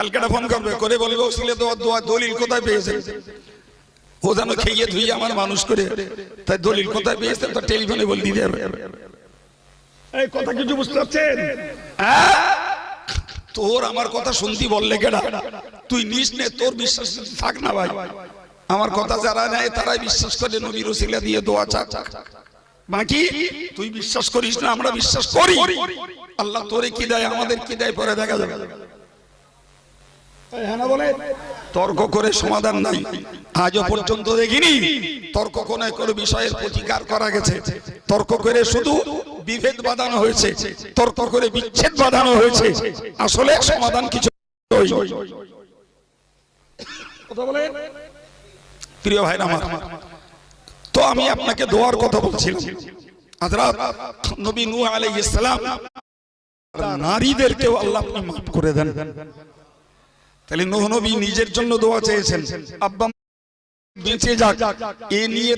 কালকেটা phone করবে করে বলবে ওসিলে দোয়া দলিল কোথায় পেয়েছেন, ও যেন খেয়ে ধুয়ে আমার মানুষ করে, তাই দলিল কোথায় পেয়েছে তার টেলিফোনে বল দিতে হবে। এই কথা কিছু বুঝতে পারছেন? তোর আমার কথা শুনতি বললে কেডা, তুই নিস নে, তোর বিশ্বাস থাক না ভাই। আমার কথা যারা নেয় তারাই বিশ্বাস করে নবীর ওসিলা দিয়ে দোয়া চাক, বাকি তুই বিশ্বাস করিস না, আমরা বিশ্বাস করি। আল্লাহ তোরে কি দেয় আমাদের কি দেয় পরে দেখা যাবে। তর্ক করে সমাধান নাই, আজও পর্যন্ত দেখিনি তর্ক কোন কোনো বিষয়ের প্রতিকার করা গেছে। তর্ক করে শুধু বিভেদ বাঁধানো হয়েছে, তর্ক করে বিচ্ছেদ বাঁধানো হয়েছে, আসলে সমাধান কিছু। প্রিয় ভাইরা আমার, তো আমি আপনাকে দোয়ার কথা বলছিলাম। হযরত নবী নূহ আলাইহিস সালাম নারীদেরকেও আল্লাহ আপনি মাফ করে দেন। তাহলে নূহ নবী নিজের জন্য দোয়া চেয়েছেন, আব্বা বেঁচে যাক এ নিয়ে